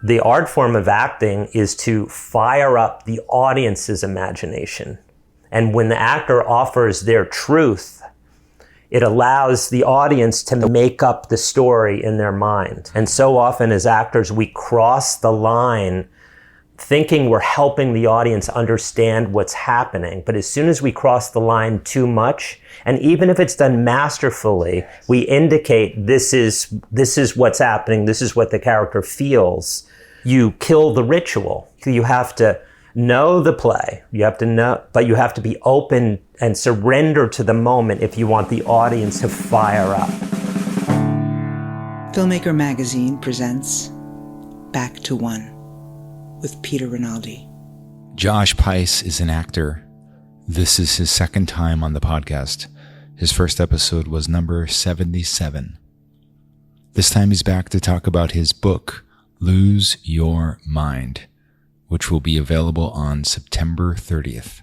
The art form of acting is to fire up the audience's imagination. And when the actor offers their truth, it allows the audience to make up the story in their mind. And so often as actors, we cross the line thinking we're helping the audience understand what's happening. But as soon as we cross the line too much, and even if it's done masterfully, we indicate this is what's happening, this is what the character feels, you kill the ritual. You have to know the play, but you have to be open and surrender to the moment if you want the audience to fire up. Filmmaker Magazine presents Back to One with Peter Rinaldi. Josh Pais is an actor. This is his second time on the podcast. His first episode was number 77. This time he's back to talk about his book, Lose Your Mind, which will be available on September 30th.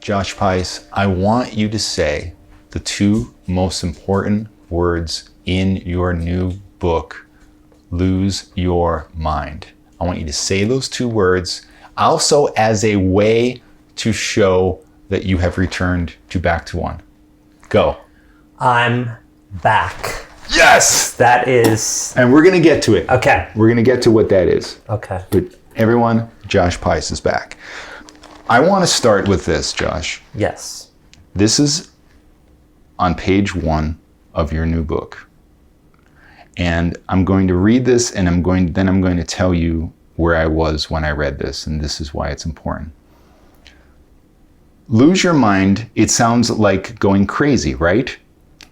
Josh Pais, I want you to say the two most important words in your new book, Lose Your Mind. I want you to say those two words also as a way to show that you have returned to Back to One. Go. I'm back. Yes! That is... And we're going to get to it. Okay. We're going to get to what that is. Okay. But everyone, Josh Pais is back. I want to start with this, Josh. Yes. This is on page 1 of your new book. And I'm going to read this, and I'm going to tell you where I was when I read this, and this is why it's important. Lose your mind, it sounds like going crazy, right?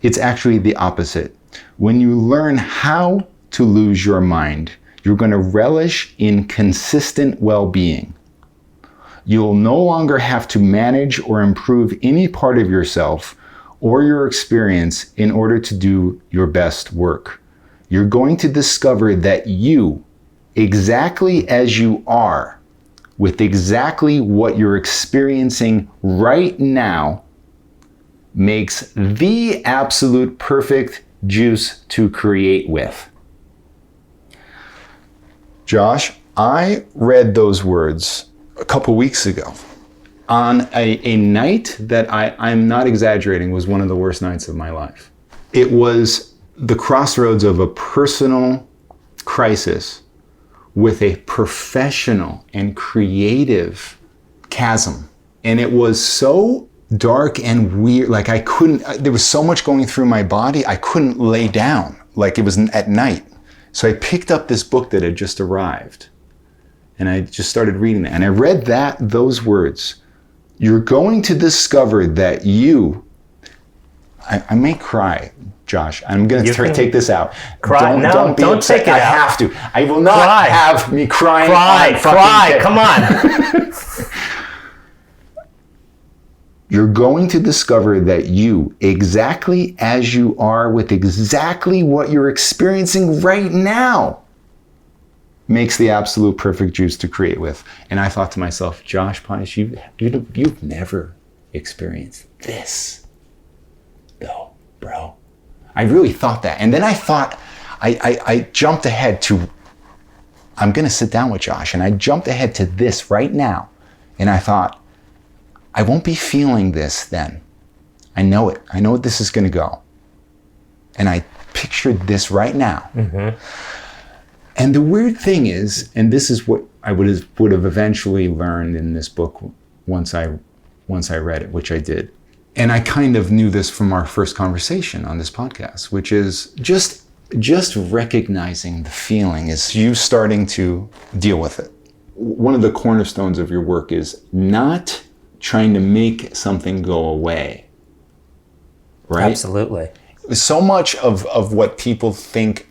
It's actually the opposite. When you learn how to lose your mind, you're going to relish in consistent well-being. You'll no longer have to manage or improve any part of yourself or your experience in order to do your best work. You're going to discover that you, exactly as you are, with exactly what you're experiencing right now, makes the absolute perfect juice to create with. Josh, I read those words a couple weeks ago on a night that I'm not exaggerating was one of the worst nights of my life. It was the crossroads of a personal crisis with a professional and creative chasm. And it was so dark and weird, like there was so much going through my body, I couldn't lay down, like it was at night. So I picked up this book that had just arrived, and I just started reading it. And I read those words. You're going to discover that I may cry, Josh. I'm going to take this out. Cry. Don't be upset. Take it out. I have to. I will not have me crying. Cry. Come on. You're going to discover that you, exactly as you are, with exactly what you're experiencing right now, makes the absolute perfect juice to create with. And I thought to myself, Josh Pais, you've never experienced this, though, bro. I really thought that. And then I thought, I jumped ahead to, I'm going to sit down with Josh, and I jumped ahead to this right now. And I thought, I won't be feeling this then. I know it. I know this is going to go. And I pictured this right now. Mm-hmm. And the weird thing is, and this is what I would have eventually learned in this book once I read it, which I did. And I kind of knew this from our first conversation on this podcast, which is just recognizing the feeling is you starting to deal with it. One of the cornerstones of your work is not trying to make something go away, right? Absolutely. So much of what people think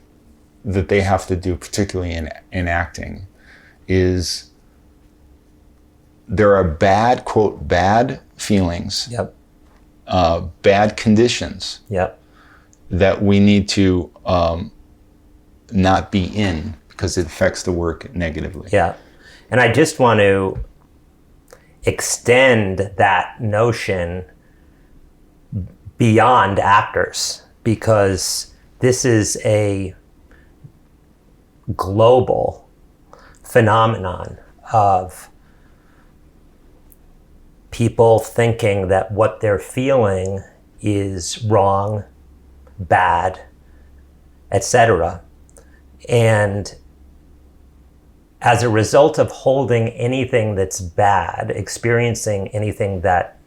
that they have to do, particularly in acting, is there are bad, quote, bad feelings, yep. Bad conditions, yep. that we need to not be in because it affects the work negatively. Yeah. And I just want to extend that notion beyond actors, because this is a global phenomenon of people thinking that what they're feeling is wrong, bad, etc. And as a result of holding anything that's bad, experiencing anything that,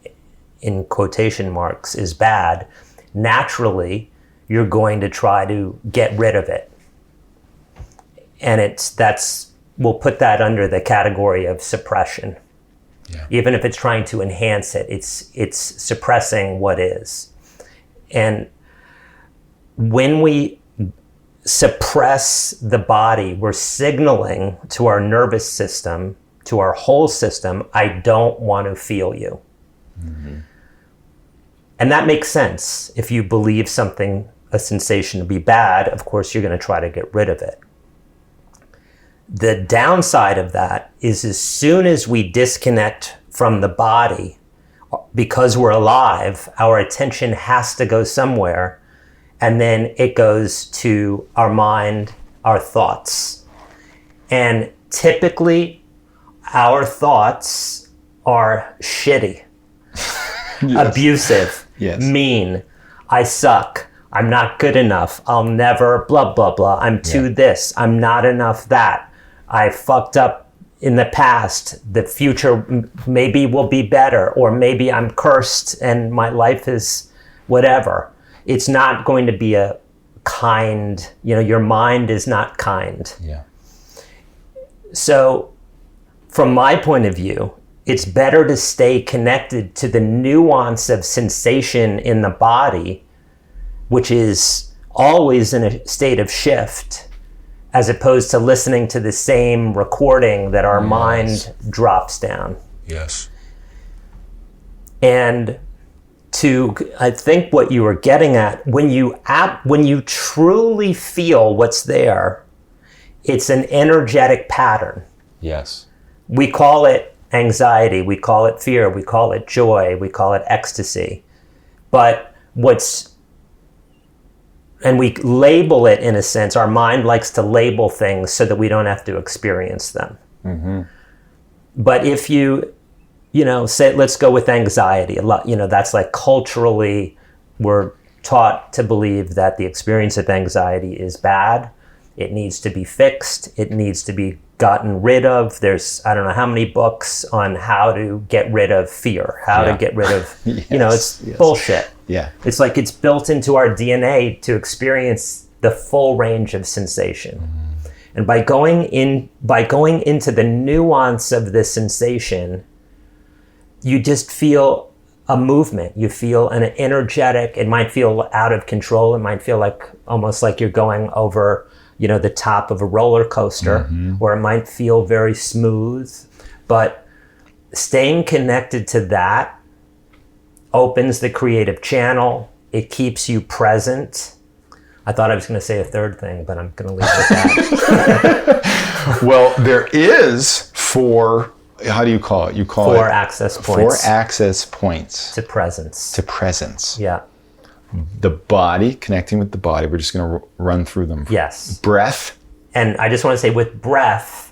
in quotation marks, is bad, naturally, you're going to try to get rid of it. And we'll put that under the category of suppression. Yeah. Even if it's trying to enhance it, it's suppressing what is. And when we suppress the body, we're signaling to our nervous system, to our whole system, I don't want to feel you. Mm-hmm. And that makes sense. If you believe something, a sensation, to be bad, of course you're going to try to get rid of it. The downside of that is as soon as we disconnect from the body, because we're alive, our attention has to go somewhere, and then it goes to our mind, our thoughts. And typically, our thoughts are shitty, yes. Abusive, yes. Mean, I suck, I'm not good enough, I'll never, blah, blah, blah, I'm too this, I'm not enough that, I fucked up in the past, the future maybe will be better, or maybe I'm cursed and my life is whatever. It's not going to be a kind, your mind is not kind. Yeah. So from my point of view, it's better to stay connected to the nuance of sensation in the body, which is always in a state of shift, as opposed to listening to the same recording that our mind drops down. Yes. And I think what you were getting at, when you truly feel what's there, it's an energetic pattern. Yes. We call it anxiety, we call it fear, we call it joy, we call it ecstasy. But and we label it in a sense. Our mind likes to label things so that we don't have to experience them. Mm-hmm. But if you say, let's go with anxiety. A lot, that's like culturally, we're taught to believe that the experience of anxiety is bad. It needs to be fixed. It needs to be gotten rid of. There's, I don't know how many books on how to get rid of fear, how to get rid of, yes, it's bullshit. Yeah. It's like it's built into our DNA to experience the full range of sensation. Mm. And by going into the nuance of the sensation, you just feel a movement. You feel an energetic, it might feel out of control. It might feel like almost like you're going over, the top of a roller coaster, mm-hmm. or it might feel very smooth. But staying connected to that opens the creative channel. It keeps you present. I thought I was going to say a third thing, but I'm going to leave it at that. Well, there is how do you call it? You call it 4 access points. 4 access points. To presence. Yeah. The body, connecting with the body. We're just going to run through them. Yes. Breath. And I just want to say with breath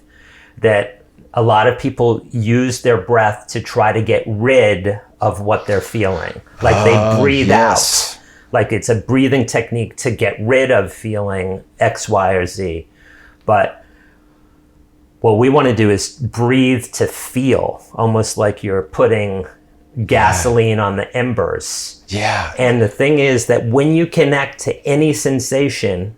that a lot of people use their breath to try to get rid of what they're feeling. Like they breathe out. Like it's a breathing technique to get rid of feeling X, Y, or Z. But what we want to do is breathe to feel, almost like you're putting gasoline on the embers. Yeah. And the thing is that when you connect to any sensation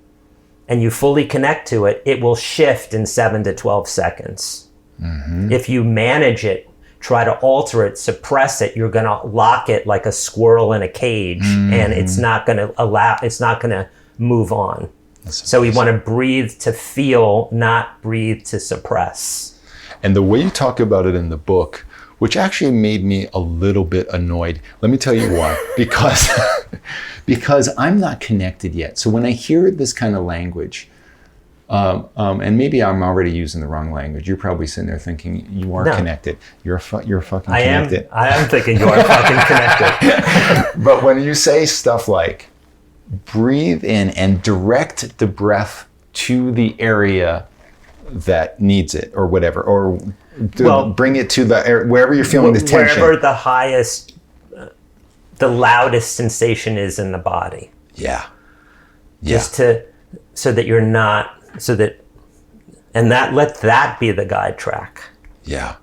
and you fully connect to it, it will shift in 7 to 12 seconds. Mm-hmm. If you manage it, try to alter it, suppress it, you're going to lock it like a squirrel in a cage, mm-hmm. and it's not going to move on. So we want to breathe to feel, not breathe to suppress. And the way you talk about it in the book, which actually made me a little bit annoyed. Let me tell you why. Because I'm not connected yet. So when I hear this kind of language, and maybe I'm already using the wrong language. You're probably sitting there thinking you are connected. You're fucking connected. I am thinking you are fucking connected. But when you say stuff like breathe in and direct the breath to the area that needs it or whatever, or bring it to the area, wherever you're feeling the tension. Wherever the highest, the loudest sensation is in the body. Yeah. Just so that you're not, and let that be the guide track. Yeah.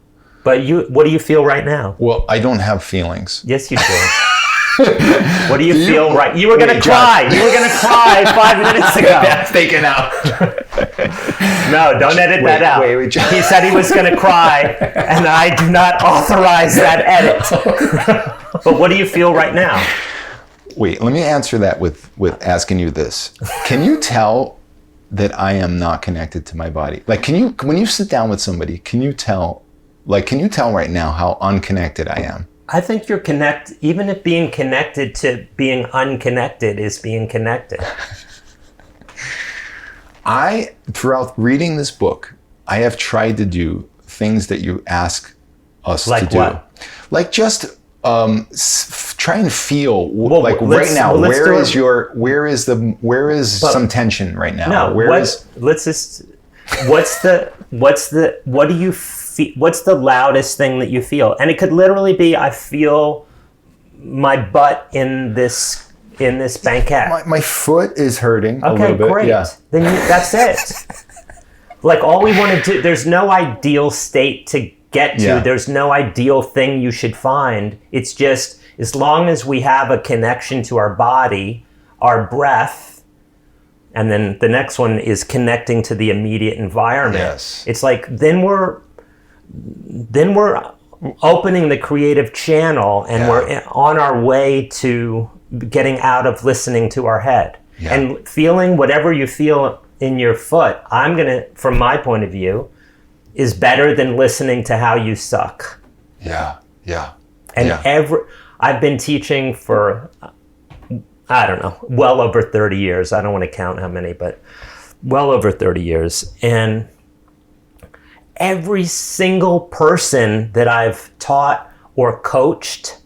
But what do you feel right now? Well, I don't have feelings. Yes, you do. What do you feel right? You were going to cry. You were going to cry 5 minutes ago. That's taken out. No, don't edit that out. Wait, he said he was going to cry, and I do not authorize that edit. But what do you feel right now? Wait, let me answer that with asking you this. Can you tell that I am not connected to my body? Like, when you sit down with somebody, can you tell right now how unconnected I am? I think you're connected, even if being connected to being unconnected is being connected. Throughout reading this book, I have tried to do things that you ask us to do. Like what? Like just try and feel right now. Where is some tension right now? No, what's the loudest thing that you feel? And it could literally be, I feel my butt in this banquette. My foot is hurting a little bit. Okay, great. Yeah. Then that's it. Like, all we want to do, there's no ideal state to get to. Yeah. There's no ideal thing you should find. It's just, as long as we have a connection to our body, our breath, and then the next one is connecting to the immediate environment. Yes. It's like, then we're opening the creative channel, and we're on our way to getting out of listening to our head. Yeah. And feeling whatever you feel in your foot, from my point of view, is better than listening to how you suck. Yeah, yeah. And I've been teaching for, I don't know, well over 30 years. I don't want to count how many, but well over 30 years. And every single person that I've taught or coached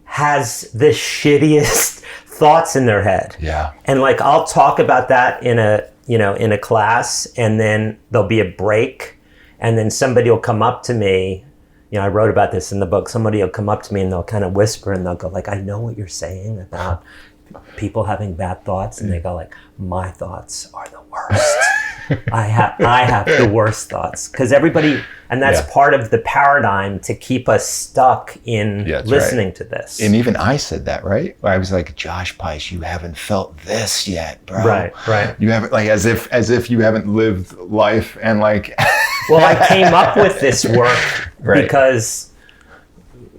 has the shittiest thoughts in their head. Yeah. And like, I'll talk about that in a class, and then there'll be a break, and then somebody will come up to me. I wrote about this in the book. Somebody will come up to me and they'll kind of whisper, and they'll go like, I know what you're saying about people having bad thoughts. And they go like, my thoughts are the worst. I have the worst thoughts, because everybody, and that's part of the paradigm to keep us stuck in listening to this. And even I said that, right? I was like, Josh Pais, you haven't felt this yet, bro. Right. You haven't, like, as if you haven't lived life, and like. Well, I came up with this work because,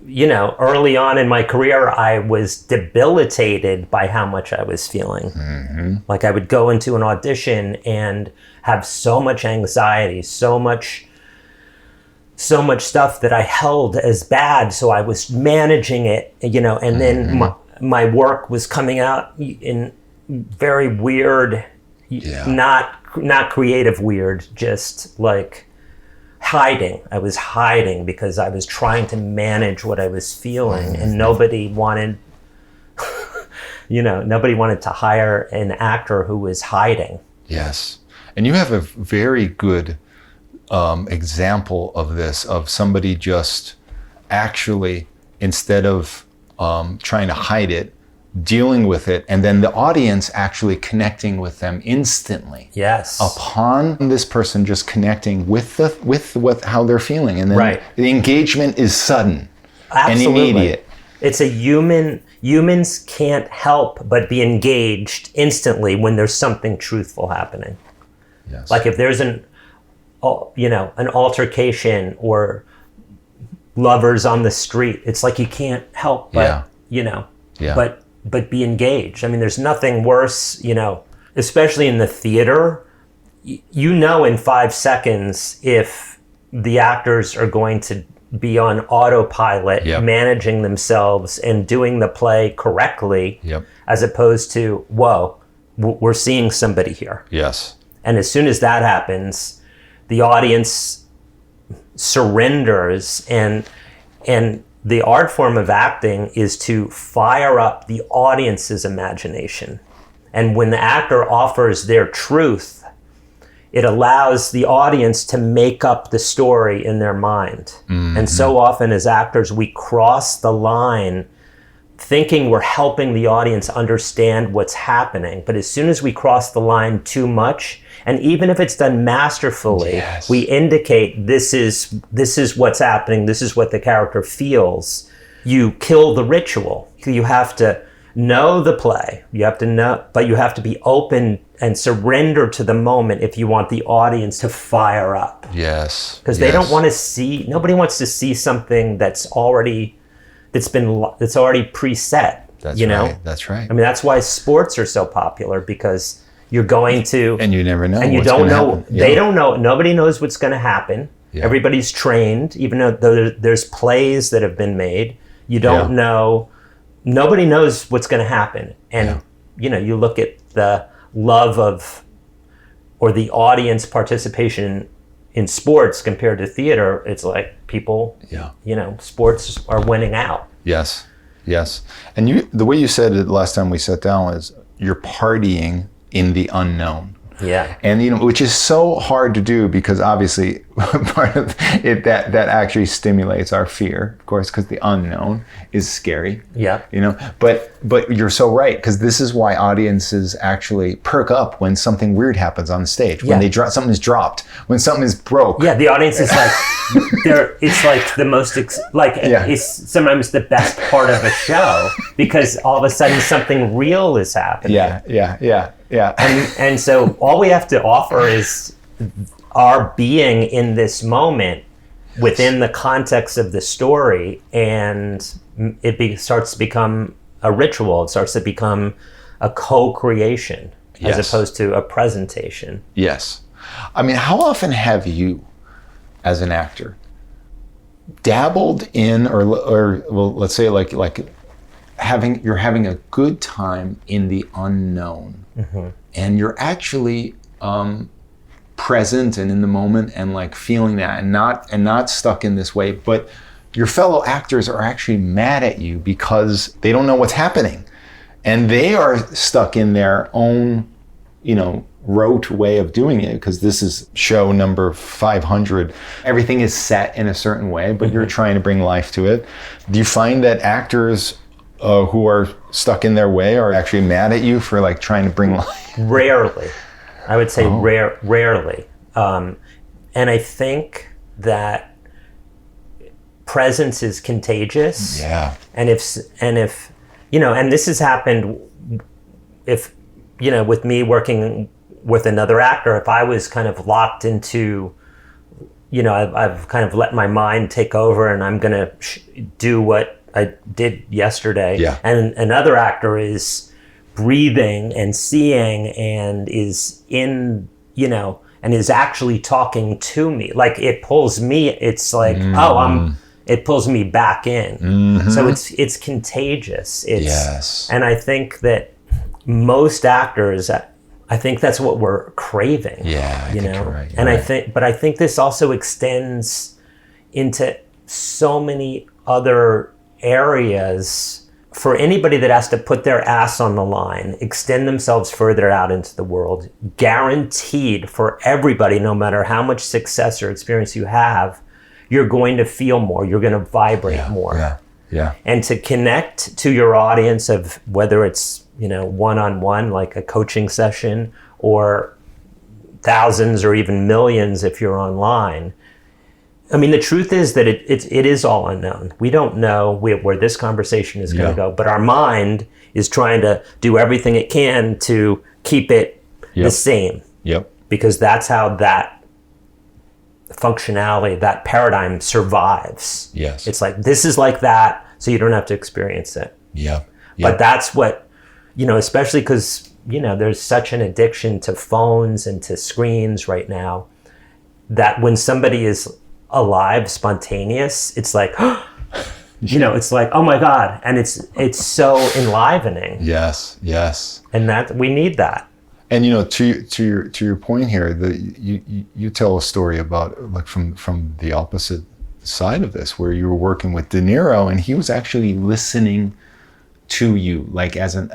early on in my career, I was debilitated by how much I was feeling. Mm-hmm. Like, I would go into an audition and have so much anxiety, so much stuff that I held as bad. So I was managing it, and then my work was coming out in very weird, not creative weird, just like hiding. I was hiding because I was trying to manage what I was feeling, and nobody wanted to hire an actor who was hiding. Yes. And you have a very good example of this, of somebody just actually, instead of trying to hide it, dealing with it, and then the audience actually connecting with them instantly. Yes. Upon this person just connecting with how they're feeling, and then the engagement is sudden and immediate. It's humans can't help but be engaged instantly when there's something truthful happening. Yes. Like, if there's an altercation or lovers on the street, it's like you can't help but but be engaged. I mean, there's nothing worse, especially in the theater. In 5 seconds if the actors are going to be on autopilot, managing themselves and doing the play correctly, as opposed to, whoa, we're seeing somebody here. Yes. And as soon as that happens, the audience surrenders, and the art form of acting is to fire up the audience's imagination. And when the actor offers their truth, it allows the audience to make up the story in their mind. And so often as actors, we cross the line thinking we're helping the audience understand what's happening. But as soon as we cross the line too much, and even if it's done masterfully, we indicate this is what's happening, this is what the character feels, you kill the ritual. You have to know the play, you have to know, but you have to be open and surrender to the moment if you want the audience to fire up. Yes. Because they don't want to see, nobody wants to see something that's already preset. That's you know? right. That's right. I mean, that's why sports are so popular, because you're going to, And you never know. and you what's don't gonna know. happen. They don't know. Nobody knows what's going to happen. Yeah. Everybody's trained, even though there's plays that have been made. You don't know. Nobody knows what's going to happen. And you look at the love of, or the audience participation in sports compared to theater. It's like people. Sports are winning out. Yes. And the way you said it last time we sat down is you're partying in the unknown. Yeah. And which is so hard to do, because obviously part of it that actually stimulates our fear, of course, because the unknown is scary. Yeah. But you're so right, because this is why audiences actually perk up when something weird happens on stage. When something is dropped, when something is broke. Yeah, the audience is like, it's like the most, it's sometimes the best part of a show, because all of a sudden something real is happening. Yeah. And so all we have to offer is our being in this moment within the context of the story, and it starts to become a ritual. It starts to become a co-creation as opposed to a presentation. Yes. I mean, how often have you, as an actor, dabbled in, or well, let's say like you're having a good time in the unknown, and you're actually present and in the moment and like feeling that, and not stuck in this way, but your fellow actors are actually mad at you because they don't know what's happening, and they are stuck in their own rote way of doing it, because this is show number 500. Everything is set in a certain way, but you're trying to bring life to it. Do you find that actors who are stuck in their way are actually mad at you for like trying to bring life? Rarely. I would say rarely. And I think that presence is contagious. Yeah. And if and this has happened with me working with another actor, if I was kind of locked into, I've kind of let my mind take over and I'm going to do what I did yesterday. Yeah. And another actor is breathing and seeing and is in, and is actually talking to me. Like it pulls me, it's like, it pulls me back in. So it's contagious. And I think that most actors, I think that's what we're craving. Yeah, I think you're right. And I think this also extends into so many other areas for anybody that has to put their ass on the line, extend themselves further out into the world. Guaranteed for everybody, no matter how much success or experience you have, you're going to feel more, you're going to vibrate more. Yeah. And to connect to your audience, of whether it's one-on-one, like a coaching session, or thousands or even millions if you're online. I mean, the truth is that it is all unknown. We don't know where this conversation is going to go, but our mind is trying to do everything it can to keep it the same. Yep. Because that's how that functionality, that paradigm survives. Yes. It's like, this is like that, so you don't have to experience it. Yeah. But that's what, especially because, there's such an addiction to phones and to screens right now, that when somebody is alive, spontaneous, it's like, it's like, oh my God. And it's so enlivening. Yes. And that we need that. And to your point here, you tell a story about like from the opposite side of this, where you were working with De Niro and he was actually listening to you, like as an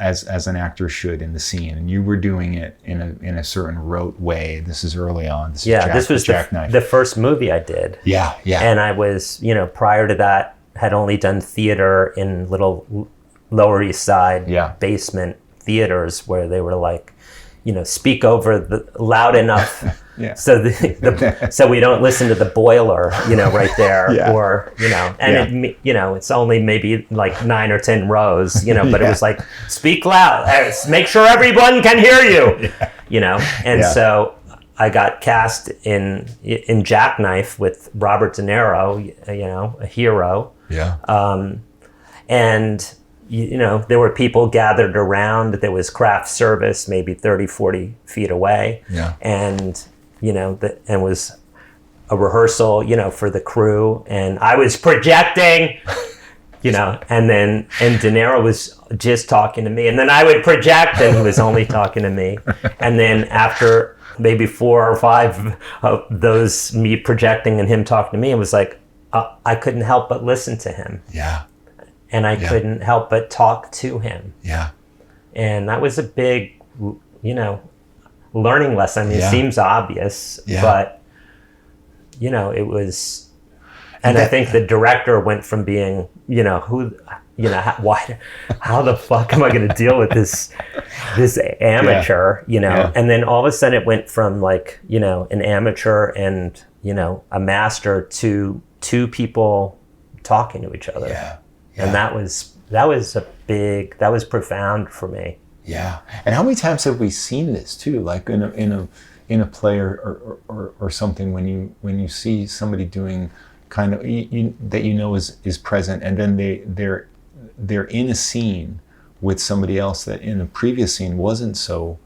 actor should in the scene, and you were doing it in a certain rote way. This is early on. This was the first movie I did. Yeah. And I was, prior to that, had only done theater in little Lower East Side basement theaters where they were like, speak over the loud enough so so we don't listen to the boiler, right there, or it's only maybe like 9 or 10 rows, but it was like, speak loud, make sure everyone can hear you, and so I got cast in Jackknife with Robert De Niro, a hero, and there were people gathered around. There was craft service, maybe 30, 40 feet away. And, and was a rehearsal, for the crew. And I was projecting, and De Niro was just talking to me. And then I would project and he was only talking to me. And then after maybe 4 or 5 of those, me projecting and him talking to me, it was like, I couldn't help but listen to him. And I couldn't help but talk to him. And that was a big, learning lesson. I mean, it seems obvious, but, it was, and I think the director went from being, how the fuck am I going to deal with this amateur, and then all of a sudden it went from like, an amateur and, a master to 2 people talking to each other. And that was profound for me. And how many times have we seen this too? Like in a play or something, when you see somebody doing kind of that is present, and then they're in a scene with somebody else that in a previous scene wasn't so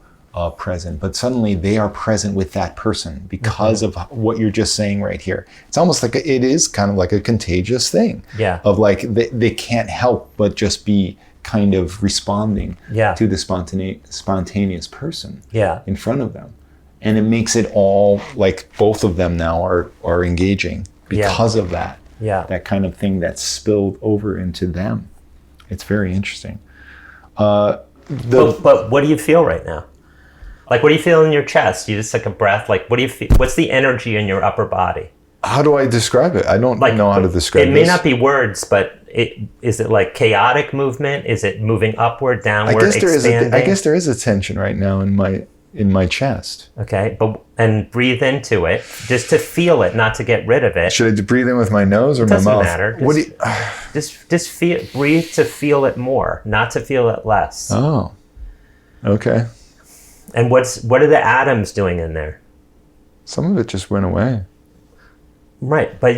present, but suddenly they are present with that person because of what you're just saying right here. It's almost like it is kind of like a contagious thing of like they can't help but just be kind of responding to the spontaneous person in front of them, and it makes it all like both of them now are engaging because of that kind of thing that's spilled over into them. It's very interesting. But what do you feel right now? Like, what do you feel in your chest? You just took a breath. Like, what do you feel? What's the energy in your upper body? How do I describe it? I don't know how to describe it. It may not be words, but is it like chaotic movement? Is it moving upward, downward, expanding? I guess there is a tension right now in my chest. Okay, and breathe into it, just to feel it, not to get rid of it. Should I breathe in with my nose or my mouth? Doesn't matter. Just feel. Breathe to feel it more, not to feel it less. Oh, okay. And what are the atoms doing in there? Some of it just went away. Right, but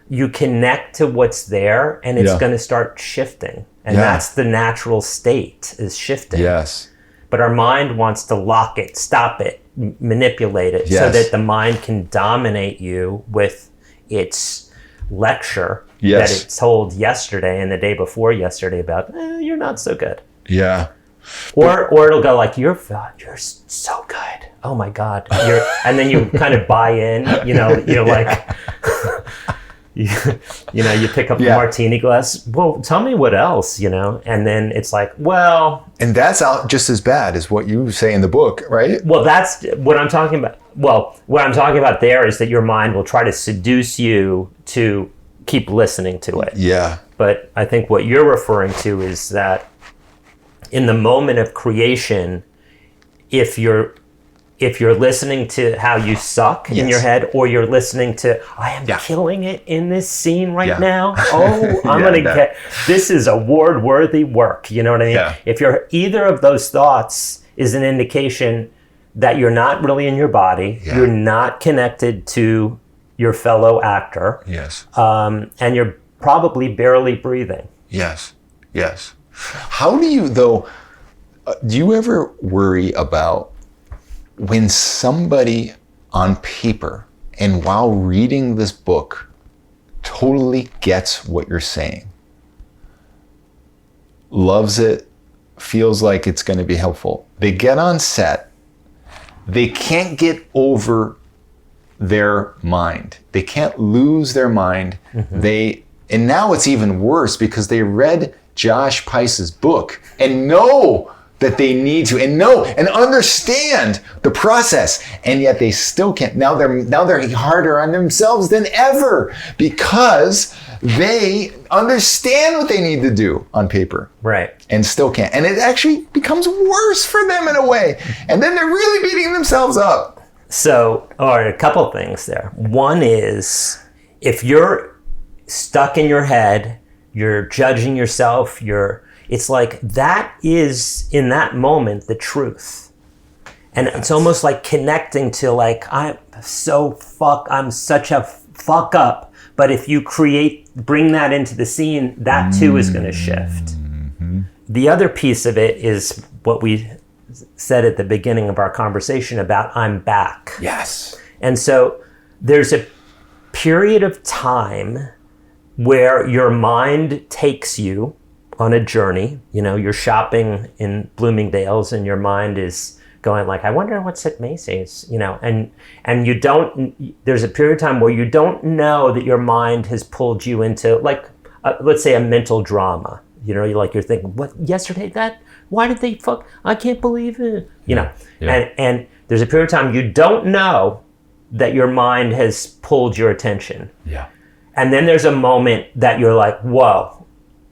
you connect to what's there, and it's going to start shifting. And that's the natural state, is shifting. Yes. But our mind wants to lock it, stop it, manipulate it, so that the mind can dominate you with its lecture that it told yesterday and the day before yesterday about, you're not so good. Yeah. Or it'll go like, you're so good. Oh my God. And then you kind of buy in, you're like, you pick up the martini glass. Well, tell me what else, and then it's like, well. And that's out just as bad as what you say in the book, right? Well, that's what I'm talking about. Well, what I'm talking about there is that your mind will try to seduce you to keep listening to it. Yeah. But I think what you're referring to is that in the moment of creation, if you're listening to how you suck in your head, or you're listening to, I am killing it in this scene right now. Oh, I'm going to get, this is award-worthy work. You know what I mean? Yeah. If you're either of those thoughts is an indication that you're not really in your body, you're not connected to your fellow actor. Yes. And you're probably barely breathing. Yes. How do you, though, do you ever worry about when somebody on paper and while reading this book totally gets what you're saying, loves it, feels like it's going to be helpful, they get on set, they can't get over their mind. They can't lose their mind. Mm-hmm. And now it's even worse because they read Josh Pais's book and know that they need to, and know and understand the process, and yet they still can't. Now they're harder on themselves than ever because they understand what they need to do on paper, right, and still can't. And it actually becomes worse for them in a way, and then they're really beating themselves up. So, or a couple things there. One is, if you're stuck in your head, you're judging yourself, it's like that is, in that moment, the truth. And it's almost like connecting to like, I'm such a fuck up. But if you bring that into the scene, that too is going to shift. Mm-hmm. The other piece of it is what we said at the beginning of our conversation about I'm back. Yes. And so there's a period of time where your mind takes you on a journey. You know, you're shopping in Bloomingdale's and your mind is going like, I wonder what's at Macy's, you know, and there's a period of time where you don't know that your mind has pulled you into like, let's say a mental drama. You know, you're thinking, what, yesterday why did they fuck, I can't believe it, you know. Yeah. And there's a period of time you don't know that your mind has pulled your attention. Yeah. And then there's a moment that you're like, whoa,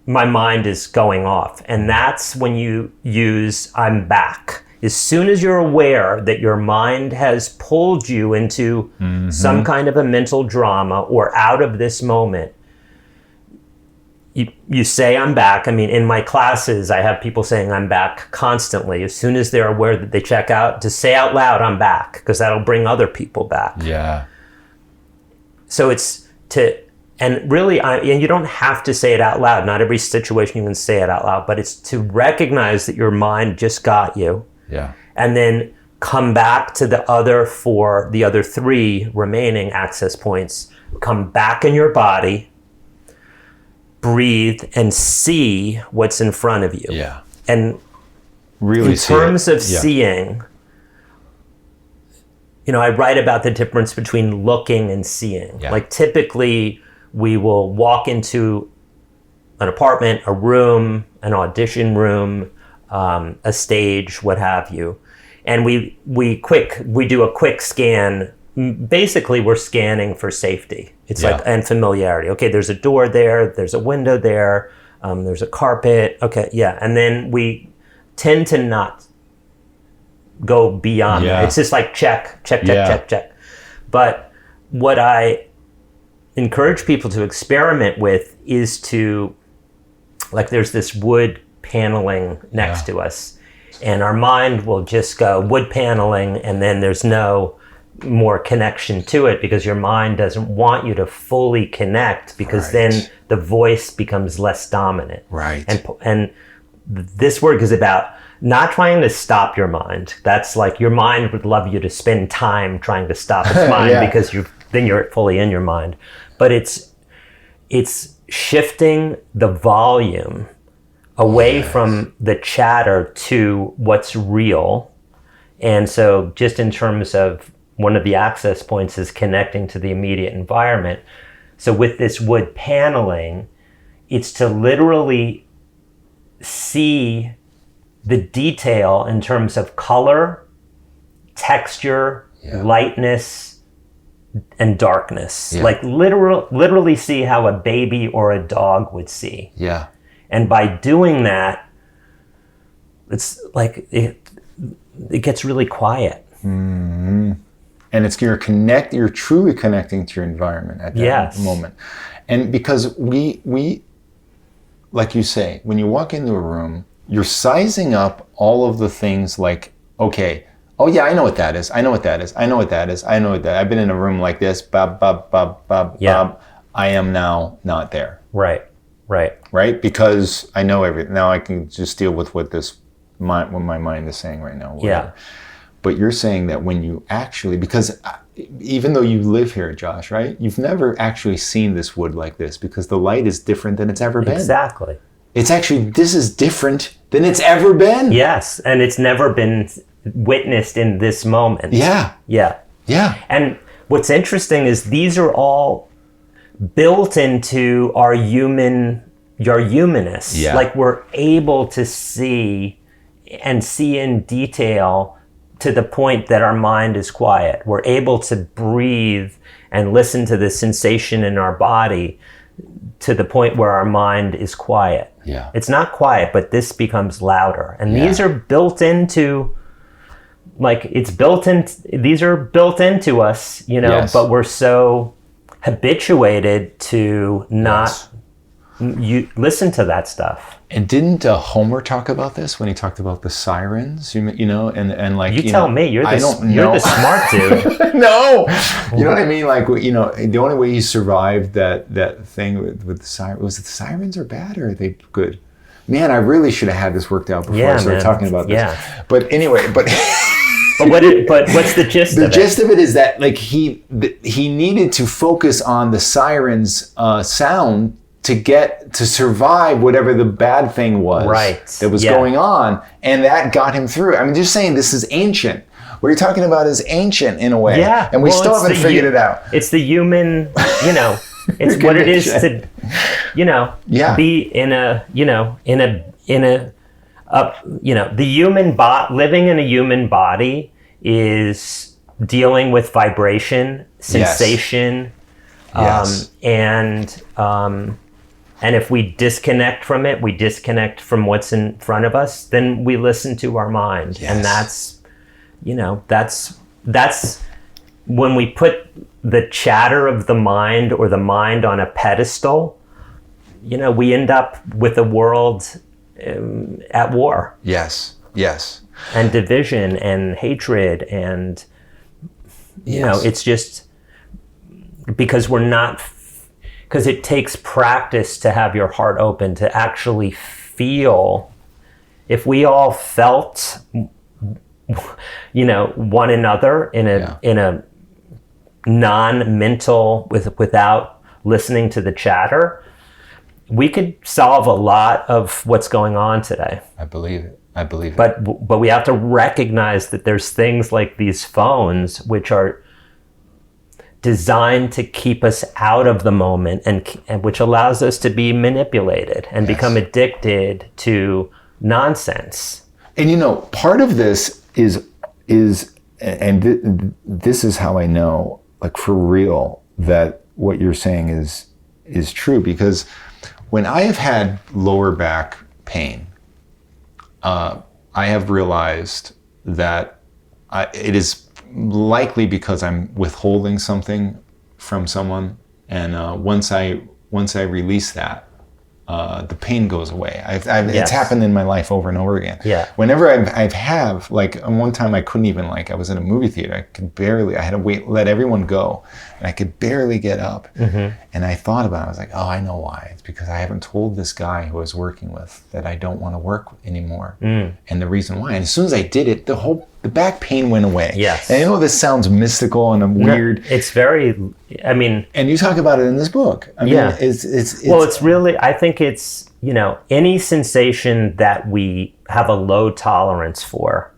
my mind is going off. And that's when you use I'm back. As soon as you're aware that your mind has pulled you into some kind of a mental drama or out of this moment, you say I'm back. I mean, in my classes, I have people saying I'm back constantly. As soon as they're aware that they check out, to say out loud, I'm back, because that'll bring other people back. Yeah. So it's and really, and you don't have to say it out loud. Not every situation you can say it out loud, but it's to recognize that your mind just got you. Yeah. And then come back to the other three remaining access points. Come back in your body, breathe, and see what's in front of you. Yeah. And really, in terms of seeing, you know, I write about the difference between looking and seeing. Yeah. Like typically, we will walk into an apartment, a room, an audition room, a stage, what have you, and we do a quick scan. Basically, we're scanning for safety. It's like, and familiarity. Okay, there's a door there, there's a window there, there's a carpet. Okay, yeah, and then we tend to not go beyond that. It's just like check. But what I encourage people to experiment with is to, like, there's this wood paneling next to us, and our mind will just go wood paneling, and then there's no more connection to it because your mind doesn't want you to fully connect, because then the voice becomes less dominant. Right. And this work is about not trying to stop your mind. That's like, your mind would love you to spend time trying to stop its mind because then you're fully in your mind. But it's shifting the volume away from the chatter to what's real. And so just in terms of one of the access points is connecting to the immediate environment. So with this wood paneling, it's to literally see the detail in terms of color, texture, lightness, and darkness. Like literally see how a baby or a dog would see. Yeah. And by doing that, it's like it gets really quiet. Mm-hmm. And it's you're truly connecting to your environment at that moment. And because we like you say, when you walk into a room, you're sizing up all of the things like, okay, oh yeah, I know what that is. I know what that is. I know what that is. I know what that. I've been in a room like this. Bob. I am now not there. Right. Because I know everything. Now I can just deal with what my mind is saying right now. Whatever. Yeah. But you're saying that when you actually, because even though you live here, Josh, right? You've never actually seen this wood like this because the light is different than it's ever been. Exactly. It's actually, this is different than it's ever been. Yes, and it's never been witnessed in this moment. Yeah. And what's interesting is these are all built into our human your humanness. Yeah. Like we're able to see in detail to the point that our mind is quiet. We're able to breathe and listen to the sensation in our body to the point where our mind is quiet. Yeah. It's not quiet, but this becomes louder. And Yeah. these are built into, these are built into us, Yes. but we're so habituated to not Yes. listen to that stuff. And didn't Homer talk about this when he talked about the sirens? And like You tell me, you're the smart dude. No, you know what I mean. Like the only way he survived that thing with the sirens, was it the sirens are bad or are they good? Man, I really should have had this worked out before I started talking about this. Yeah. But anyway, but what's the gist of it? The gist of it is that like he needed to focus on the sirens sound to survive whatever the bad thing was that was going on, and that got him through. I'm just saying this is ancient. What you're talking about is ancient in a way, and we still haven't figured it out. It's the human, it's what it is to, be in a, the human living in a human body is dealing with vibration, sensation, and if we disconnect from it, we disconnect from what's in front of us, then we listen to our mind. Yes. And that's when we put the chatter of the mind or the mind on a pedestal, we end up with a world at war. Yes. Yes. And division and hatred and, it's just because because it takes practice to have your heart open, to actually feel. If we all felt, one another in a non-mental, without listening to the chatter, we could solve a lot of what's going on today. I believe it. But we have to recognize that there's things like these phones, which are designed to keep us out of the moment and which allows us to be manipulated and become addicted to nonsense. And part of this is this is how I know, like for real, that what you're saying is true, because when I have had lower back pain, I have realized that it is likely because I'm withholding something from someone, and once I release that, the pain goes away. It's happened in my life over and over again. Yeah. Whenever I have, like, one time I couldn't even, like, I was in a movie theater. I had to let everyone go, and I could barely get up. Mm-hmm. And I thought about it. I was like, oh, I know why. It's because I haven't told this guy who I was working with that I don't want to work anymore. And the reason why. And as soon as I did it, the back pain went away. Yes. And I know this sounds mystical and weird. It's very, and you talk about it in this book. It's really, I think it's, any sensation that we have a low tolerance for,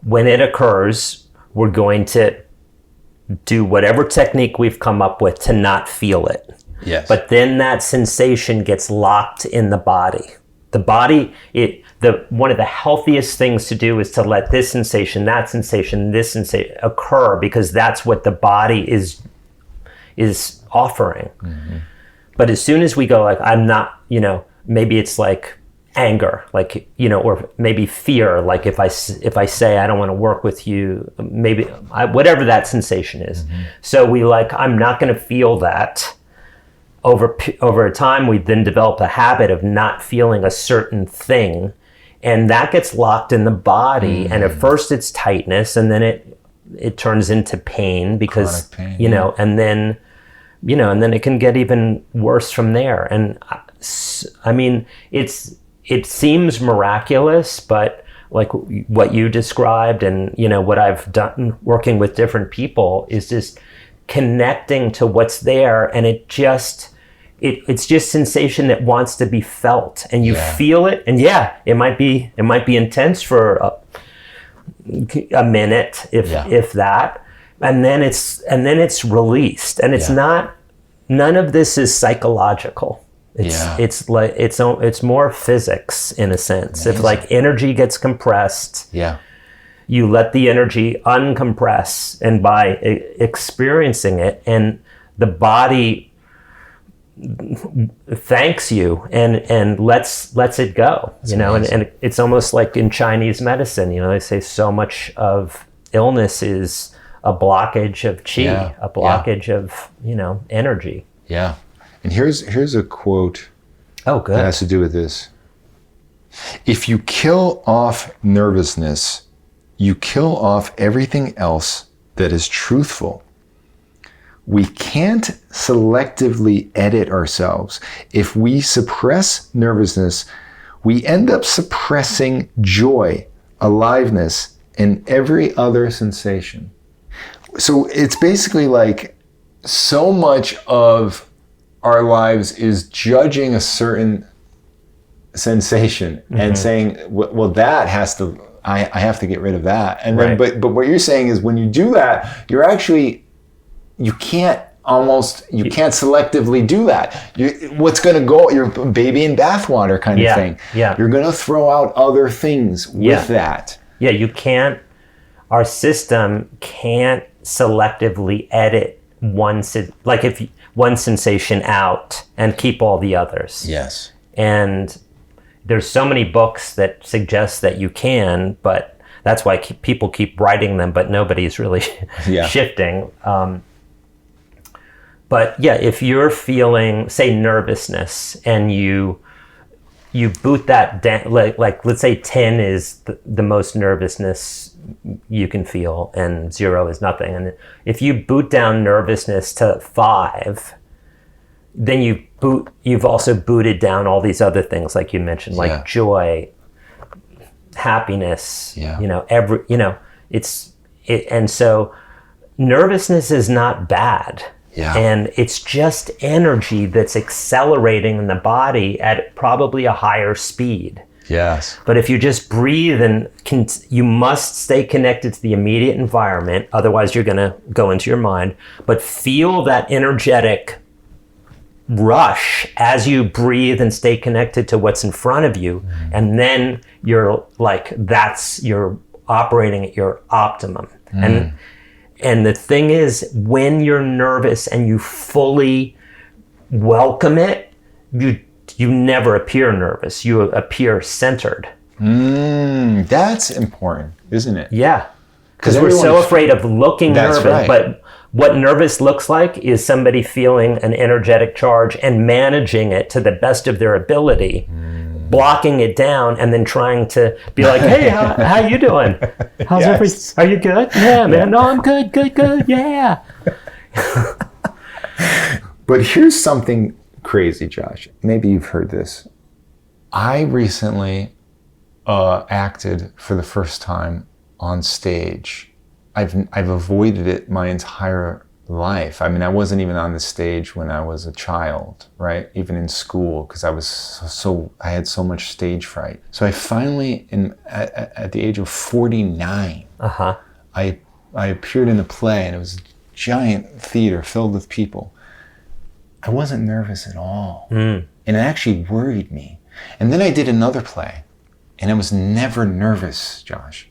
when it occurs, we're going to do whatever technique we've come up with to not feel it. Yes. But then that sensation gets locked in the body. The body, one of the healthiest things to do is to let this sensation, that sensation, this sensation occur, because that's what the body is offering. Mm-hmm. But as soon as we go like, I'm not, maybe it's like anger, like, or maybe fear, like if I say I don't want to work with you, maybe whatever that sensation is. Mm-hmm. So I'm not going to feel that. Over a time, we then develop a habit of not feeling a certain thing, and that gets locked in the body. Mm-hmm. And at first it's tightness, and then it turns into pain because, pain, and then it can get even worse from there. And I mean, it seems miraculous, but like what you described and, what I've done working with different people is just connecting to what's there, and it's just sensation that wants to be felt, and you feel it, and it might be intense for a minute, if that, and then it's released, and it's not. None of this is psychological. It's more physics in a sense. Amazing. If like energy gets compressed, you let the energy uncompress, and by experiencing it, and the body thanks you and lets it go. And it's almost like in Chinese medicine. They say so much of illness is a blockage of qi, a blockage of energy. Yeah. And here's a quote. Oh, good. That has to do with this. If you kill off nervousness, you kill off everything else that is truthful. We can't selectively edit ourselves. If we suppress nervousness, we end up suppressing joy, aliveness, and every other sensation. So it's basically like so much of our lives is judging a certain sensation and saying, well, that has to, I have to get rid of that. And then, but what you're saying is when you do that, you're actually, you can't selectively do that. What's going to go, your baby in bathwater kind of thing. Yeah. You're going to throw out other things with that. Yeah, you can't, our system can't selectively edit one sensation out and keep all the others. Yes. And there's so many books that suggest that you can, but that's why people keep writing them, but nobody's really shifting. But yeah, if you're feeling, say, nervousness, and you boot that down, like let's say 10 is the most nervousness you can feel, and 0 is nothing. And if you boot down nervousness to 5, then you've also booted down all these other things, like you mentioned, like joy, happiness. And so nervousness is not bad. Yeah. And it's just energy that's accelerating in the body at probably a higher speed. Yes. But if you just breathe and you must stay connected to the immediate environment, otherwise you're going to go into your mind. But feel that energetic rush as you breathe and stay connected to what's in front of you. And then you're operating at your optimum. And the thing is, when you're nervous and you fully welcome it, you never appear nervous. You appear centered. That's important, isn't it? Yeah. Because we're so afraid of looking nervous. Right. But what nervous looks like is somebody feeling an energetic charge and managing it to the best of their ability. Blocking it down and then trying to be like, hey, how you doing? How's everything? Are you good? Yeah, man. No, I'm good, yeah. But here's something crazy, Josh. Maybe you've heard this. I recently acted for the first time on stage. I've avoided it my entire life. I mean, I wasn't even on the stage when I was a child, right? Even in school, because I had so much stage fright. So I finally, at the age of 49, I appeared in a play, and it was a giant theater filled with people. I wasn't nervous at all, and it actually worried me. And then I did another play, and I was never nervous, Josh.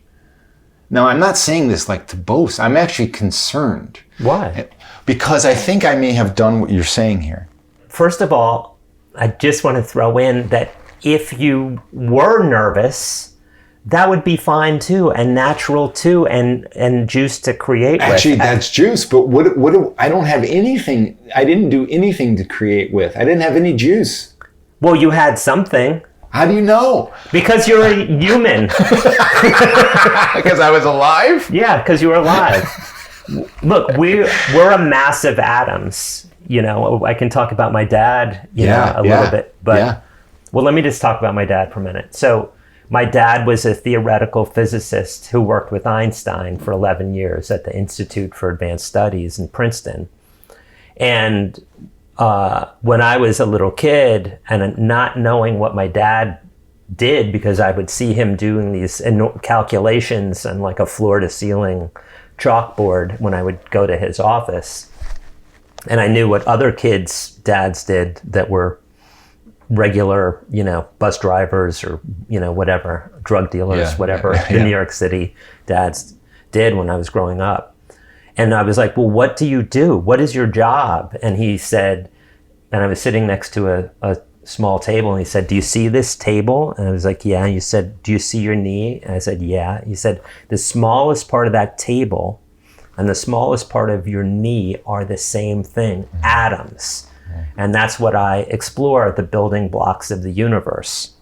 Now, I'm not saying this like to boast. I'm actually concerned. Why? Because I think I may have done what you're saying here. First of all, I just want to throw in that if you were nervous, that would be fine too, and natural too, and juice to create with. Actually, that's juice, but I don't have anything. I didn't do anything to create with. I didn't have any juice. Well, you had something. How do you know? Because you're a human. Because I was alive? Yeah, because you were alive. Look, we're a mass of atoms. I can talk about my dad, a little bit. But well, let me just talk about my dad for a minute. So my dad was a theoretical physicist who worked with Einstein for 11 years at the Institute for Advanced Studies in Princeton. And when I was a little kid and not knowing what my dad did, because I would see him doing these calculations on like a floor-to-ceiling chalkboard when I would go to his office, and I knew what other kids' dads did that were, regular, bus drivers or, whatever, drug dealers, whatever the New York City dads did when I was growing up. And I was like, well, what do you do? What is your job? And he said, and I was sitting next to a small table, and he said, do you see this table? And I was like, yeah. And he said, do you see your knee? And I said, yeah. He said, the smallest part of that table and the smallest part of your knee are the same thing, atoms. And that's what I explore, the building blocks of the universe.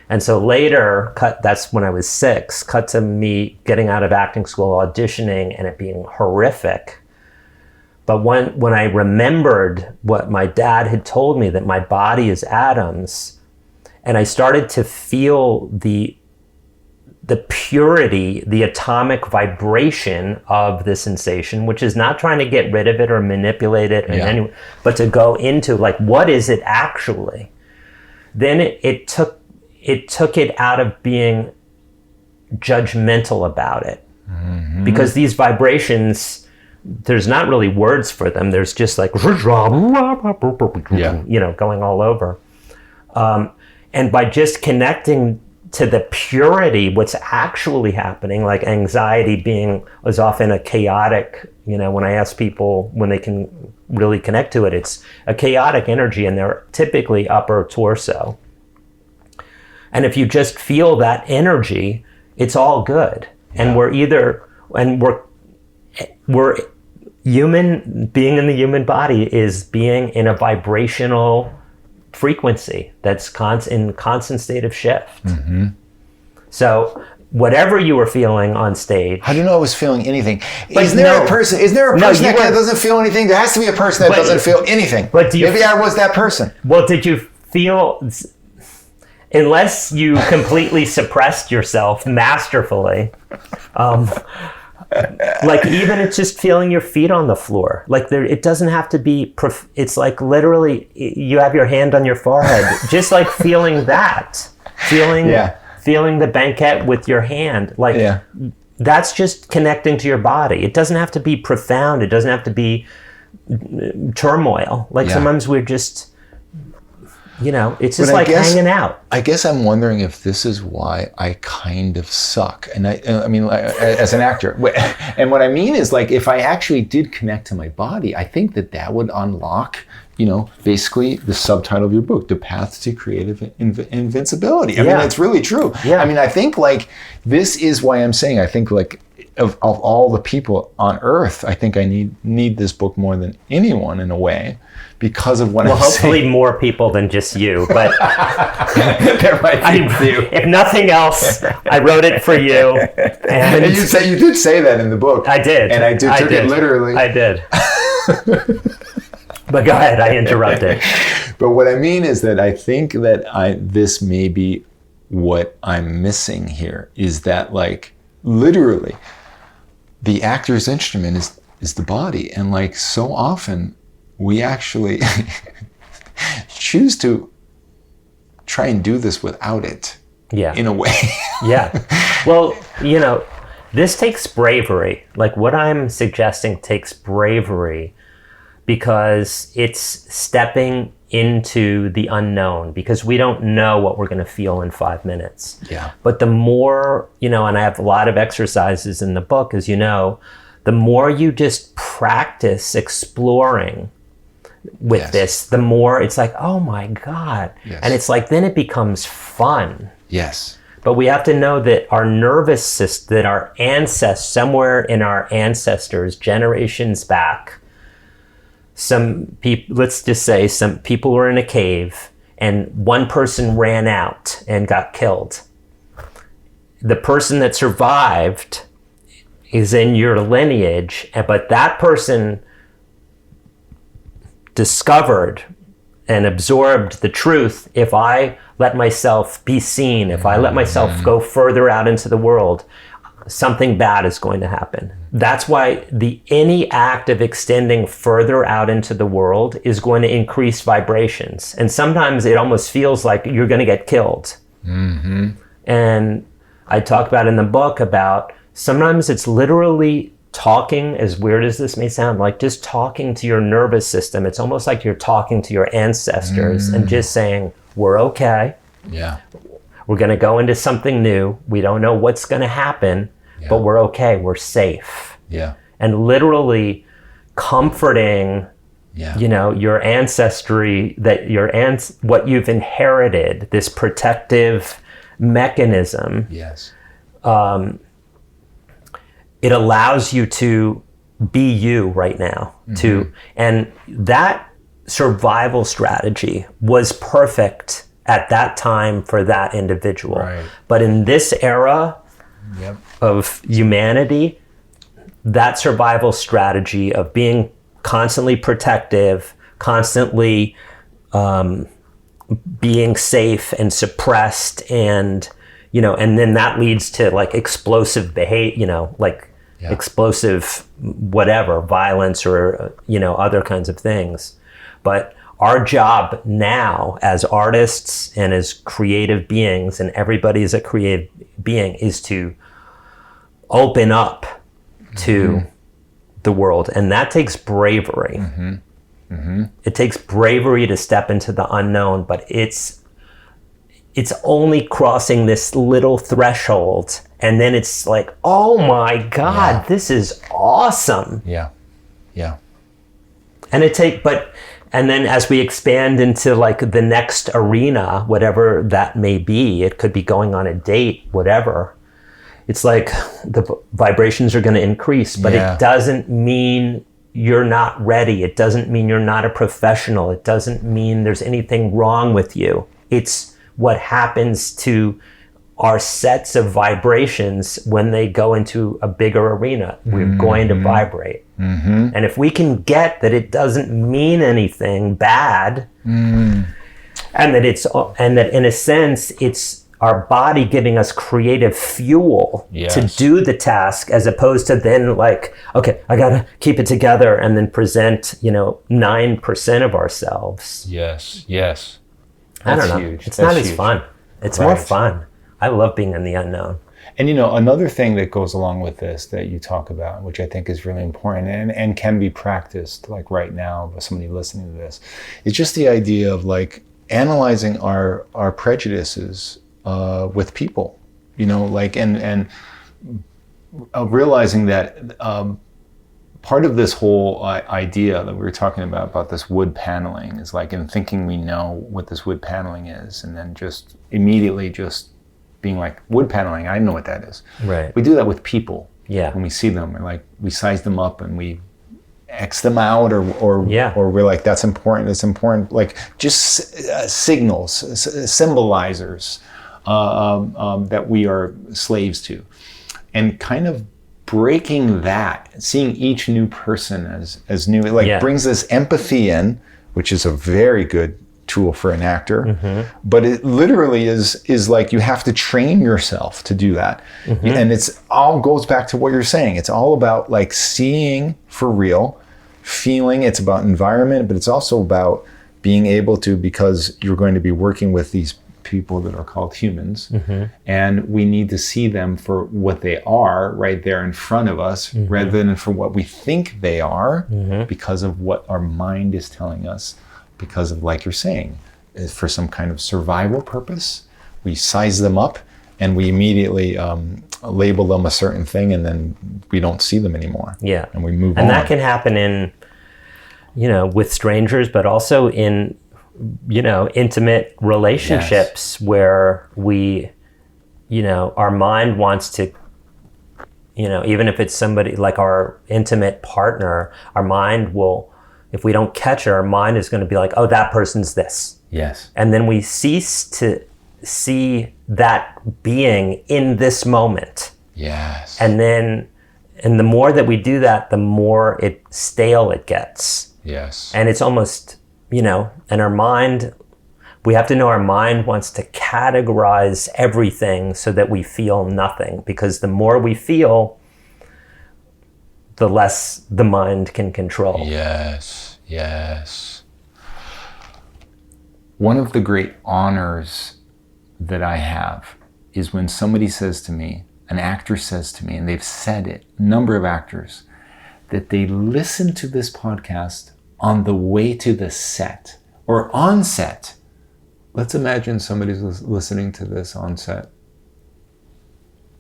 And so later, that's when I was 6, cut to me getting out of acting school, auditioning, and it being horrific. But when I remembered what my dad had told me, that my body is atoms, and I started to feel the purity, the atomic vibration of the sensation, which is not trying to get rid of it or manipulate it, but to go into like, what is it actually? Then it took it out of being judgmental about it, because these vibrations, there's not really words for them. There's just like, going all over. And by just connecting to the purity, what's actually happening, like anxiety is often a chaotic, when I ask people when they can really connect to it, it's a chaotic energy, and they're typically upper torso. And if you just feel that energy, it's all good. And we're human, being in the human body is being in a vibrational frequency that's in constant state of shift. So whatever you were feeling on stage. How do you know I was feeling anything? Is there a person that doesn't feel anything? There has to be a person that doesn't feel anything. Maybe I was that person. Well, did you feel, unless you completely suppressed yourself masterfully, like even it's just feeling your feet on the floor. Like it doesn't have to be, it's like literally you have your hand on your forehead, just like feeling that, feeling the banquet with your hand. Like that's just connecting to your body. It doesn't have to be profound. It doesn't have to be turmoil. Like sometimes we're just, it's just hanging out. I guess I'm wondering if this is why I kind of suck. And I mean, as an actor. And what I mean is, like, if I actually did connect to my body, I think that would unlock, basically the subtitle of your book, The Path to Creative Invincibility. I mean, it's really true. Yeah. I mean, I think, like, this is why I'm saying, I think, like, of all the people on earth, I think I need this book more than anyone in a way, because of what I'm saying. Well, hopefully more people than just you, but there might be a few. If nothing else, I wrote it for you. And you did say that in the book. I did. And I took it literally. I did. But go ahead, I interrupted. But what I mean is that I think that this may be what I'm missing here, is that, like, literally, the actor's instrument is the body. And, like, so often we actually choose to try and do this without it. In a way. Well, this takes bravery. Like, what I'm suggesting takes bravery, because it's stepping into the unknown, because we don't know what we're going to feel in 5 minutes. But the more, and I have a lot of exercises in the book, as you know, the more you just practice exploring with this, the more it's like, oh my God. And it's like, then it becomes fun. But we have to know that our nervous system, that our ancestors, somewhere in our ancestors, generations back, some people, let's just say some people were in a cave and one person ran out and got killed. The person that survived is in your lineage, but that person discovered and absorbed the truth. If I let myself be seen, if I let myself go further out into the world, something bad is going to happen. That's why any act of extending further out into the world is going to increase vibrations. And sometimes it almost feels like you're going to get killed. And I talk about in the book about sometimes it's literally talking, as weird as this may sound, like just talking to your nervous system. It's almost like you're talking to your ancestors and just saying, we're okay. Yeah. We're going to go into something new. We don't know what's going to happen, but we're okay. We're safe. Yeah. And literally comforting, your ancestry, that what you've inherited, this protective mechanism. Yes. It allows you to be you right now. And that survival strategy was perfect at that time for that individual. Right. But in this era of humanity, that survival strategy of being constantly protective, constantly being safe and suppressed, and and then that leads to like explosive behavior, explosive whatever, violence or other kinds of things. But our job now as artists and as creative beings, and everybody is a creative being, is to open up to the world. And that takes bravery. It takes bravery to step into the unknown, but it's only crossing this little threshold, and then it's like, oh my God, this is awesome. Yeah. And then as we expand into like the next arena, whatever that may be, it could be going on a date, whatever. It's like the vibrations are going to increase, but it doesn't mean you're not ready. It doesn't mean you're not a professional. It doesn't mean there's anything wrong with you. It's what happens to our sets of vibrations when they go into a bigger arena. We're going to vibrate. And if we can get that it doesn't mean anything bad, and that in a sense it's our body giving us creative fuel to do the task, as opposed to then like, okay, I gotta keep it together and then present 9% of ourselves. Yes. I don't know. Huge. It's not as fun. It's more fun. I love being in the unknown. And another thing that goes along with this that you talk about, which I think is really important and can be practiced like right now by somebody listening to this, is just the idea of like analyzing our prejudices with people, and realizing that part of this whole idea that we were talking about this wood paneling is like in thinking we know what this wood paneling is, and then just immediately just being like, wood paneling, I know what that is. Right. We do that with people. Yeah. When we see them, we're like, we size them up and we X them out, or we're like, that's important. It's important. Like just signals, symbolizers that we are slaves to, and kind of breaking that, seeing each new person as new, brings this empathy in, which is a very good tool for an actor. But it literally is like you have to train yourself to do that. And it's all goes back to what you're saying. It's all about like seeing for real, feeling. It's about environment, but it's also about being able to, because you're going to be working with these people that are called humans, and we need to see them for what they are right there in front of us, rather than for what we think they are, because of what our mind is telling us, because of, like you're saying, for some kind of survival purpose, we size them up and we immediately label them a certain thing, and then we don't see them anymore. And we move on. And that can happen in, with strangers, but also in intimate relationships where we, our mind wants to, even if it's somebody like our intimate partner, our mind will, if we don't catch it, our mind is going to be like, oh, that person's this. Yes. And then we cease to see that being in this moment. Yes. And the more that we do that, the more stale it gets. Yes. And it's almost, and our mind, we have to know our mind wants to categorize everything so that we feel nothing, because the more we feel, the less the mind can control. Yes. One of the great honors that I have is when somebody says to me, an actor says to me, and they've said it, a number of actors, that they listen to this podcast on the way to the set or on set, let's imagine somebody's listening to this on set.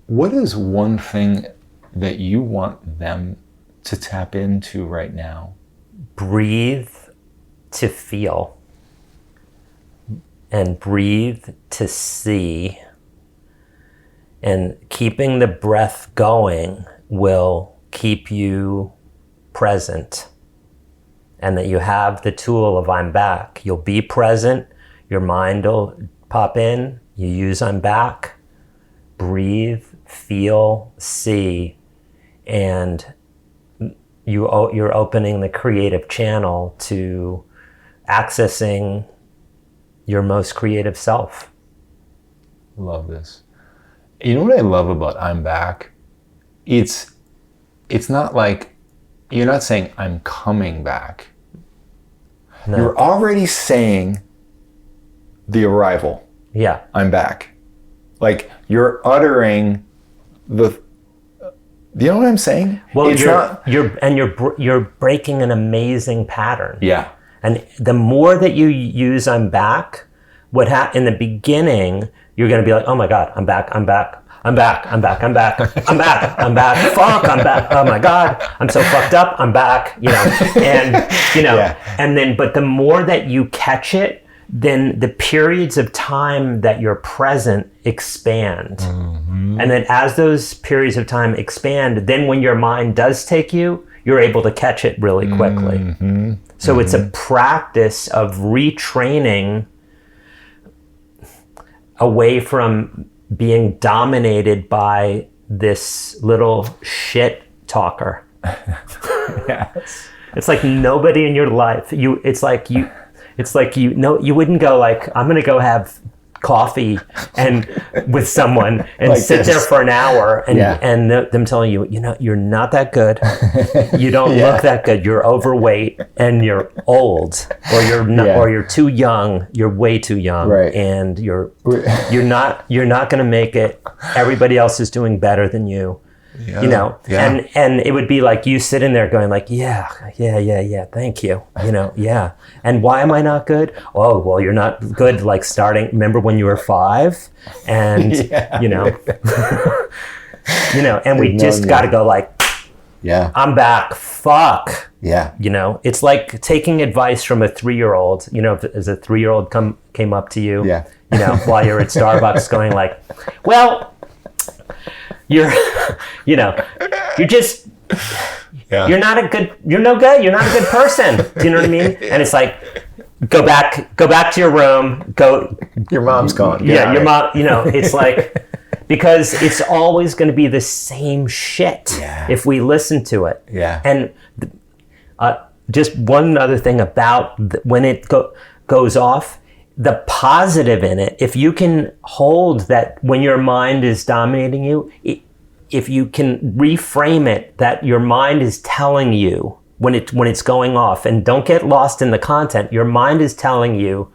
What is one thing that you want them to tap into right now? Breathe to feel, and breathe to see, and keeping the breath going will keep you present, and that you have the tool of I'm back. You'll be present, your mind will pop in, you use I'm back, breathe, feel, see, and you're opening the creative channel to accessing your most creative self. Love this. You know what I love about I'm back? It's not like, you're not saying I'm coming back. No. You're already saying the arrival. Yeah. I'm back. Like, you're uttering the, you know what I'm saying? Well, you're breaking an amazing pattern. Yeah. And the more that you use I'm back, in the beginning, you're going to be like, oh my God, I'm back. Fuck, I'm back. Oh my God, I'm so fucked up. I'm back, and then, but the more that you catch it, then the periods of time that you're present expand. Mm-hmm. And then as those periods of time expand, then when your mind does take you, you're able to catch it really quickly. Mm-hmm. So it's a practice of retraining away from being dominated by this little shit talker. Yes. It's like nobody in your life, you wouldn't go like, I'm going to go have coffee and with someone and like sit there for an hour and them telling you, you're not that good. You don't look that good. You're overweight and you're old, or you're not, or you're too young. You're way too young, right. And you're not going to make it. Everybody else is doing better than you. Yeah. And it would be like you sitting there going like, yeah, thank you, and why am I not good? Oh, well, you're not good, like starting, remember when you were 5, and and we just got to go like, I'm back, fuck. It's like taking advice from a 3-year-old, as a 3-year-old came up to you, while you're at Starbucks going like, well, you're just, you're no good. You're not a good person. Do you know what I mean? And it's like, go back to your room. Your mom's gone. Your mom, it's like, because it's always going to be the same shit if we listen to it. Yeah. And just one other thing about when it goes off, the positive in it, if you can hold that when your mind is dominating you, if you can reframe it that your mind is telling you when it's going off, and don't get lost in the content, your mind is telling you,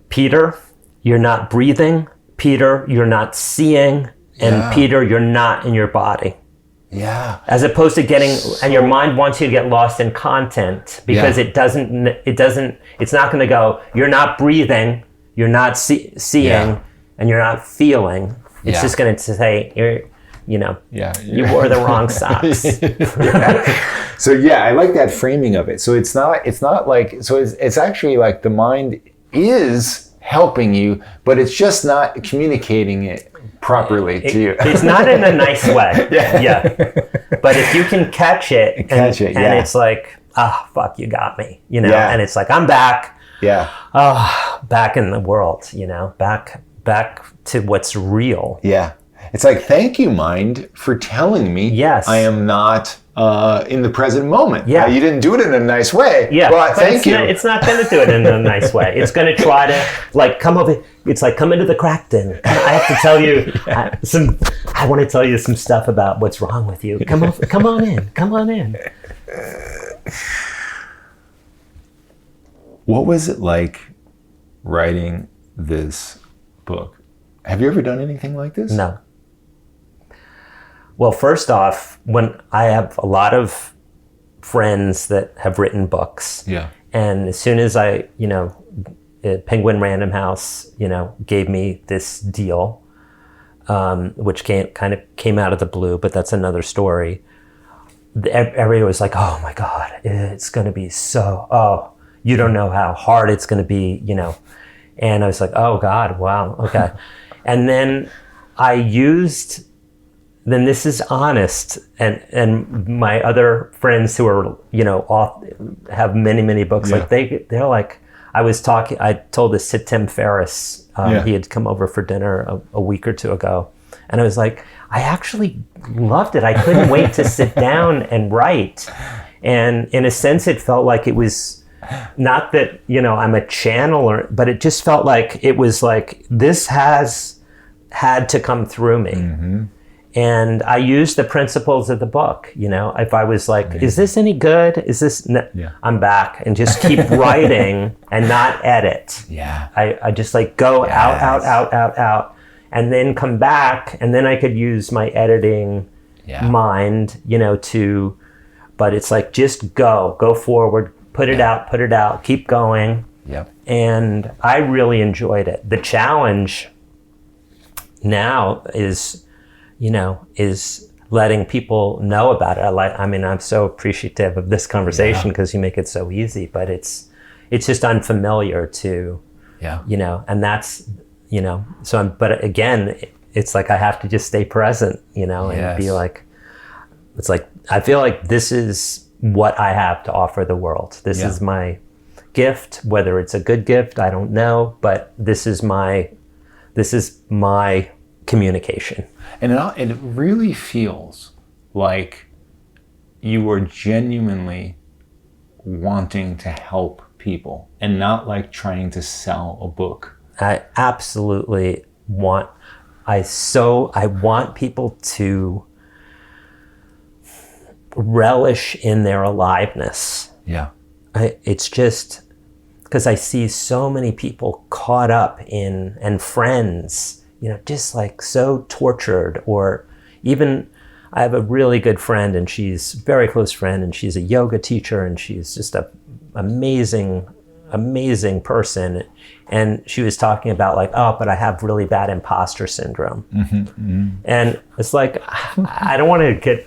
Peter, you're not breathing, Peter, you're not seeing, and Peter, you're not in your body. Yeah. As opposed to and your mind wants you to get lost in content because it's not going to go, you're not breathing, you're not seeing, and you're not feeling. It's just going to say, you wore the wrong socks. So I like that framing of it. So it's not like, so it's actually like the mind is helping you, but it's just not communicating it properly to you. It's not in a nice way. But if you can catch it, and it's like, fuck, you got me, and it's like, I'm back. Back in the world, back to what's real. It's like, thank you, mind, for telling me I am not in the present moment. You didn't do it in a nice way, but thank you. It's not going to do it in a nice way. It's going to try to like come over. It's like, come into the crack den. I have to tell you I want to tell you some stuff about what's wrong with you. Come on in. What was it like writing this book? Have you ever done anything like this? No. Well, first off, when I have a lot of friends that have written books, and as soon as I, Penguin Random House, gave me this deal, which kind of came out of the blue, but that's another story. Everybody was like, oh my God, it's going to be you don't know how hard it's going to be, And I was like, oh God, wow, okay. And then then this is honest, and my other friends who are, have many, many books, like they're like, I told this to Tim Ferriss, he had come over for dinner a week or two ago, and I was like, I actually loved it. I couldn't wait to sit down and write. And in a sense, it felt like it was not that, I'm a channeler, but it just felt like it was like, this has had to come through me. Mm-hmm. And I used the principles of the book, if I was like, is this any good? Is this, no. Yeah. I'm back, and just keep writing and not edit. Yeah. I just like go out, and then come back, and then I could use my editing mind, but it's like, just go forward, put it out, keep going. Yep. And I really enjoyed it. The challenge now is letting people know about it. I'm so appreciative of this conversation because you make it so easy, but it's just unfamiliar to, and that's, but again, it's like, I have to just stay present, and be like, it's like, I feel like this is what I have to offer the world. This is my gift, whether it's a good gift, I don't know, but this is my communication. And it really feels like you are genuinely wanting to help people and not like trying to sell a book. I absolutely want people to relish in their aliveness. Yeah. It's just because I see so many people caught up in, and friends, just like so tortured, or even I have a really good friend, and she's a very close friend, and she's a yoga teacher, and she's just an amazing person. And she was talking about like, but I have really bad imposter syndrome. Mm-hmm, mm-hmm. And it's like, I don't want to get,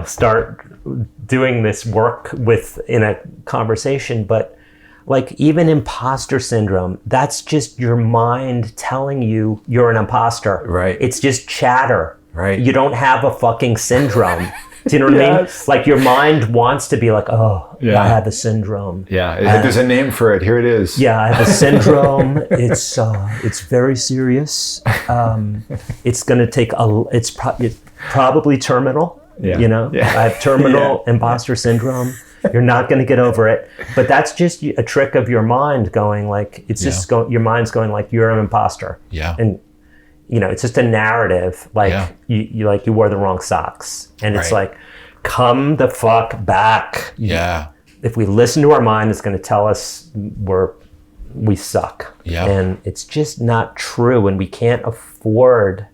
start doing this work in a conversation, but like even imposter syndrome, that's just your mind telling you you're an imposter. Right. It's just chatter. Right. You don't have a fucking syndrome. Do you know what I mean? Like your mind wants to be like, I have a syndrome. Yeah, there's a name for it. Here it is. Yeah, I have a syndrome. It's very serious. It's going to take it's probably terminal. Yeah. I have terminal imposter syndrome. You're not going to get over it. But that's just a trick of your mind going like, it's just your mind's going like, you're an imposter. Yeah. And it's just a narrative, like you wore the wrong socks. And it's like, come the fuck back. Yeah. If we listen to our mind, it's going to tell us we suck. Yeah. And it's just not true. And we can't afford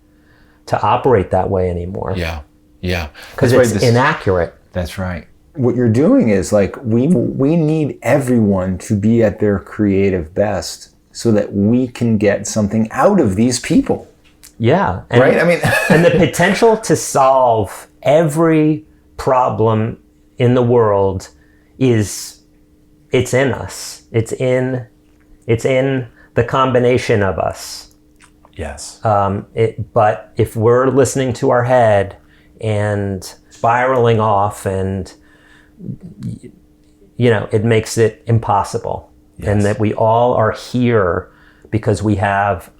to operate that way anymore. Yeah. Yeah. Because it's inaccurate. That's right. What you're doing is like, we need everyone to be at their creative best so that we can get something out of these people. Yeah. Right? I mean, and the potential to solve every problem in the world it's in us. It's in the combination of us. Yes. But if we're listening to our head and spiraling off, and it makes it impossible. Yes. And that we all are here because we have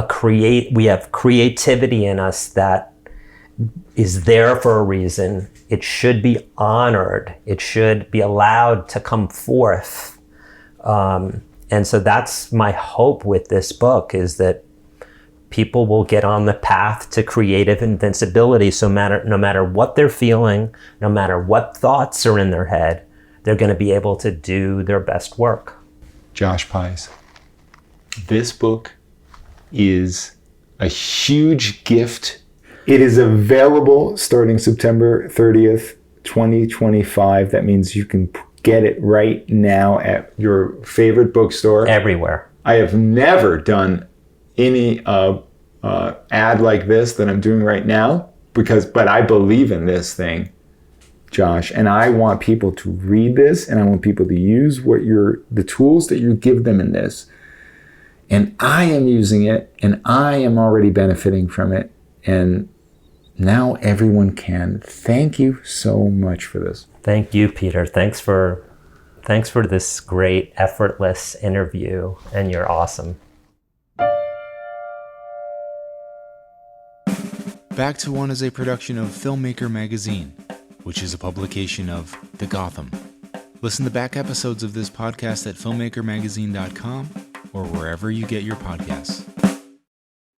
creativity in us that is there for a reason. It should be honored. It should be allowed to come forth. And so that's my hope with this book, is that people will get on the path to creative invincibility. So no matter what they're feeling, no matter what thoughts are in their head, they're going to be able to do their best work. Josh Pais, this book is a huge gift. It is available starting September 30th, 2025. That means you can get it right now at your favorite bookstore. Everywhere. I have never done any ad like this that I'm doing right now but I believe in this thing, Josh, and I want people to read this, and I want people to use the tools that you give them in this. And I am using it, and I am already benefiting from it, and now everyone can. Thank you so much for this. Thank you, Peter. Thanks for this great, effortless interview, and you're awesome. Back to One is a production of Filmmaker Magazine, which is a publication of The Gotham. Listen to back episodes of this podcast at filmmakermagazine.com or wherever you get your podcasts.